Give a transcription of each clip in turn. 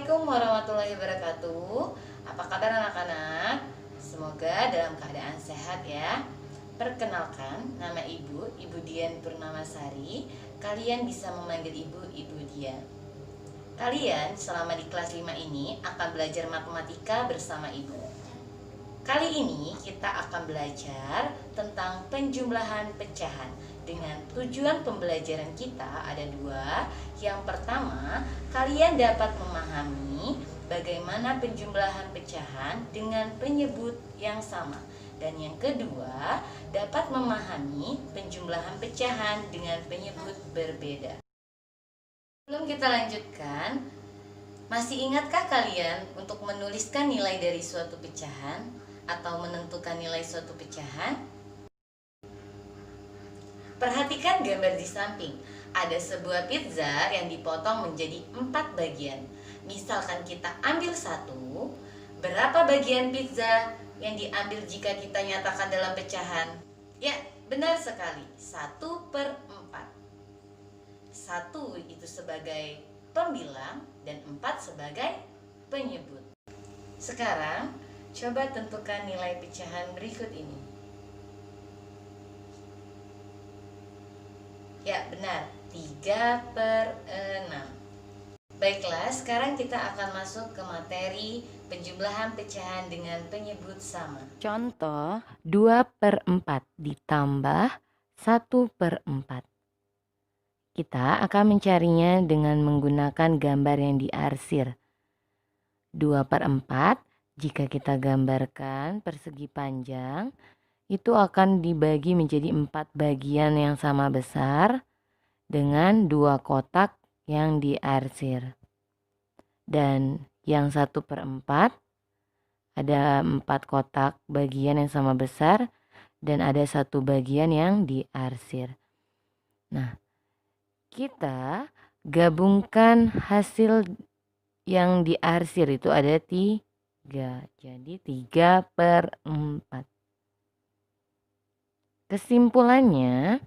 Assalamualaikum warahmatullahi wabarakatuh. Apa kabar anak-anak? Semoga dalam keadaan sehat ya. Perkenalkan, nama Ibu Dian Purnamasari. Kalian bisa memanggil Ibu Dian. Kalian selama di kelas 5 ini akan belajar matematika bersama Ibu. Kali ini kita akan belajar tentang penjumlahan pecahan. Dengan tujuan pembelajaran kita ada dua. Yang pertama, kalian dapat memahami bagaimana penjumlahan pecahan dengan penyebut yang sama. Dan yang kedua, dapat memahami penjumlahan pecahan dengan penyebut berbeda. Sebelum kita lanjutkan, masih ingatkah kalian untuk menuliskan nilai dari suatu pecahan atau menentukan nilai suatu pecahan? Perhatikan gambar di samping. Ada sebuah pizza yang dipotong menjadi 4 bagian. Misalkan kita ambil satu, berapa bagian pizza yang diambil jika kita nyatakan dalam pecahan? Ya, benar sekali, 1/4. 1 itu sebagai pembilang dan 4 sebagai penyebut. Sekarang, coba tentukan nilai pecahan berikut ini. Ya, benar, 3/6. Baiklah, sekarang kita akan masuk ke materi penjumlahan pecahan dengan penyebut sama. Contoh 2/4 ditambah 1/4. Kita akan mencarinya dengan menggunakan gambar yang diarsir. 2/4 jika kita gambarkan persegi panjang, itu akan dibagi menjadi 4 bagian yang sama besar dengan 2 kotak yang diarsir. Dan yang 1/4 ada 4 kotak bagian yang sama besar dan ada 1 bagian yang diarsir. Nah, kita gabungkan hasil yang diarsir itu ada 3. Jadi 3/4. Kesimpulannya,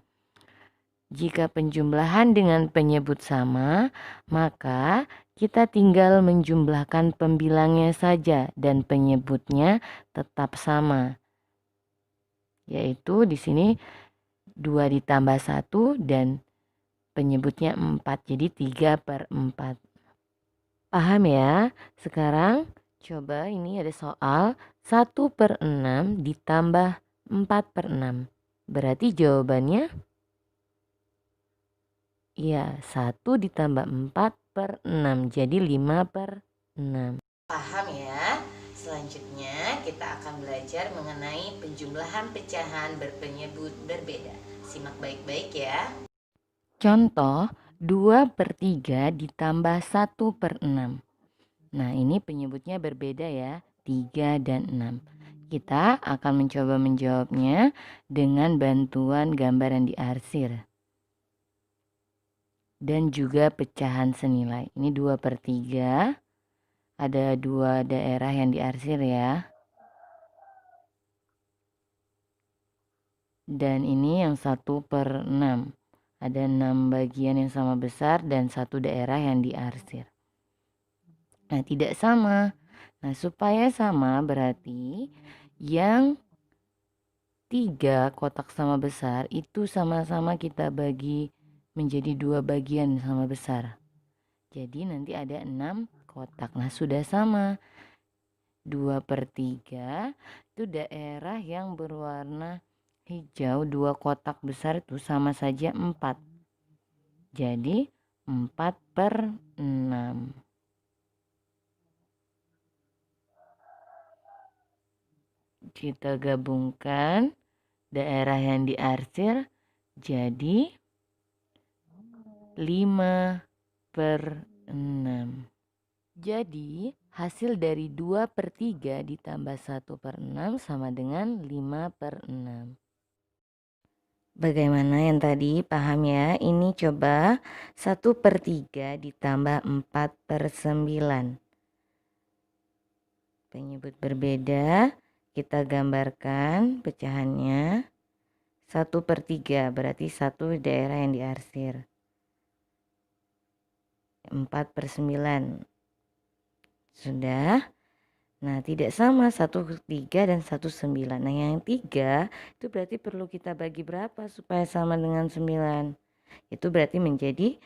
jika penjumlahan dengan penyebut sama, maka kita tinggal menjumlahkan pembilangnya saja dan penyebutnya tetap sama. Yaitu di sini 2 ditambah 1 dan penyebutnya 4. Jadi 3/4. Paham ya? Sekarang coba ini ada soal 1/6 ditambah 4/6. Berarti jawabannya ya 1 ditambah 4/6. Jadi 5/6. Paham ya? Selanjutnya kita akan belajar mengenai penjumlahan pecahan berpenyebut berbeda. Simak baik-baik ya. Contoh 2/3 ditambah 1/6. Nah, ini penyebutnya berbeda ya, 3 dan 6. Kita akan mencoba menjawabnya dengan bantuan gambar yang diarsir. Dan juga pecahan senilai. Ini 2/3. Ada 2 daerah yang diarsir ya. Dan ini yang 1/6. Ada 6 bagian yang sama besar dan 1 daerah yang diarsir. Nah, tidak sama. Nah, supaya sama berarti yang 3 kotak sama besar itu sama-sama kita bagi menjadi 2 bagian sama besar. Jadi nanti ada 6 kotak. Nah, sudah sama. 2/3 itu daerah yang berwarna hijau. 2 kotak besar itu sama saja 4. Jadi 4/6. Kita gabungkan daerah yang diarsir jadi 5/6. Jadi hasil dari 2/3 ditambah 1/6 sama dengan 5/6. Bagaimana yang tadi, paham ya? Ini coba 1/3 ditambah 4/9. Penyebut berbeda, kita gambarkan pecahannya. 1/3 berarti 1 daerah yang diarsir. 4/9 Sudah. Nah, tidak sama 1,3 dan 1,9. Nah, yang 3 itu berarti perlu kita bagi berapa supaya sama dengan 9? Itu berarti menjadi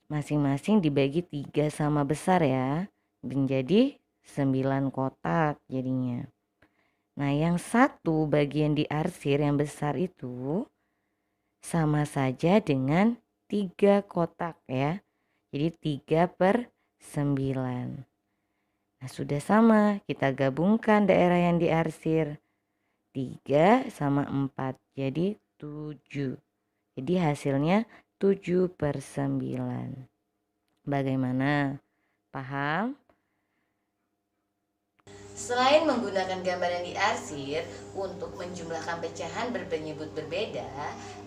masing-masing dibagi 3 sama besar ya. Menjadi 9 kotak jadinya. Nah, yang satu bagian diarsir yang besar itu sama saja dengan 3 kotak ya. Jadi 3/9. Nah, sudah sama, kita gabungkan daerah yang diarsir. 3 sama 4, jadi 7. Jadi hasilnya 7/9. Bagaimana? Paham? Selain menggunakan gambar yang diarsir untuk menjumlahkan pecahan berpenyebut berbeda,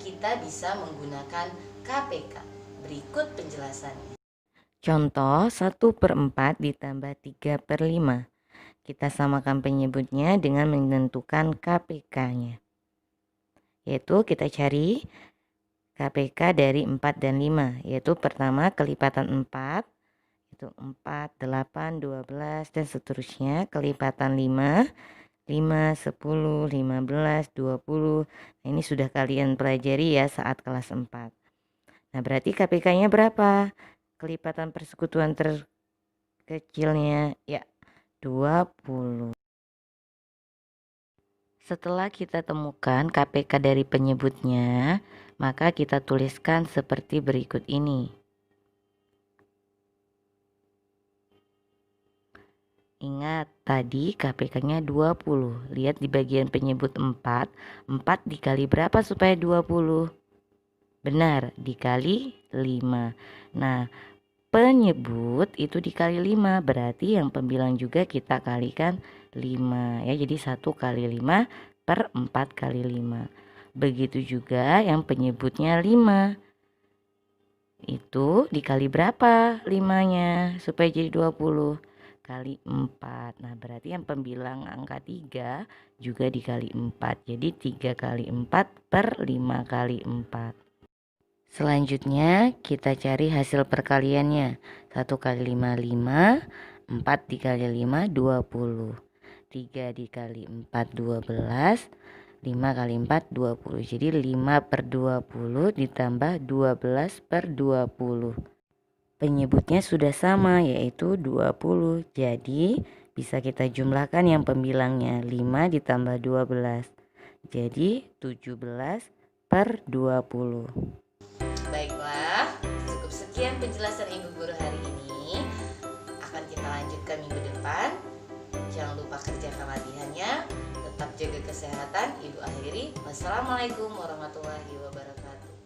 kita bisa menggunakan KPK. Berikut penjelasannya. Contoh 1/4 ditambah 3/5. Kita samakan penyebutnya dengan menentukan KPK-nya. Yaitu kita cari KPK dari 4 dan 5. Yaitu pertama kelipatan 4. Itu 4, 8, 12 dan seterusnya. Kelipatan 5, 5, 10, 15, 20. Nah, ini sudah kalian pelajari ya saat kelas 4. Nah, berarti KPK-nya berapa? Kelipatan persekutuan terkecilnya ya 20. Setelah kita temukan KPK dari penyebutnya, maka kita tuliskan seperti berikut ini. Ingat, tadi KPK-nya 20. Lihat di bagian penyebut 4. 4 dikali berapa supaya 20? Benar, dikali 5. Nah, penyebut itu dikali 5. Berarti yang pembilang juga kita kalikan 5. Ya, jadi 1 kali 5 per 4 kali 5. Begitu juga yang penyebutnya 5. Itu dikali berapa 5-nya supaya jadi 20? Kali 4. Nah, berarti yang pembilang angka 3 juga dikali 4. Jadi 3 kali 4 per 5 kali 4. Selanjutnya kita cari hasil perkaliannya. 1 kali 5, 5. 4 dikali 5, 20. 3 dikali 4, 12. 5 kali 4, 20. Jadi 5/20 ditambah 12/20. Penyebutnya sudah sama, yaitu 20. Jadi bisa kita jumlahkan yang pembilangnya 5 ditambah 12. Jadi 17/20. Baiklah, cukup sekian penjelasan Ibu Guru hari ini. Akan kita lanjutkan minggu depan. Jangan lupa kerjakan latihannya. Tetap jaga kesehatan. Ibu akhiri. Wassalamualaikum warahmatullahi wabarakatuh.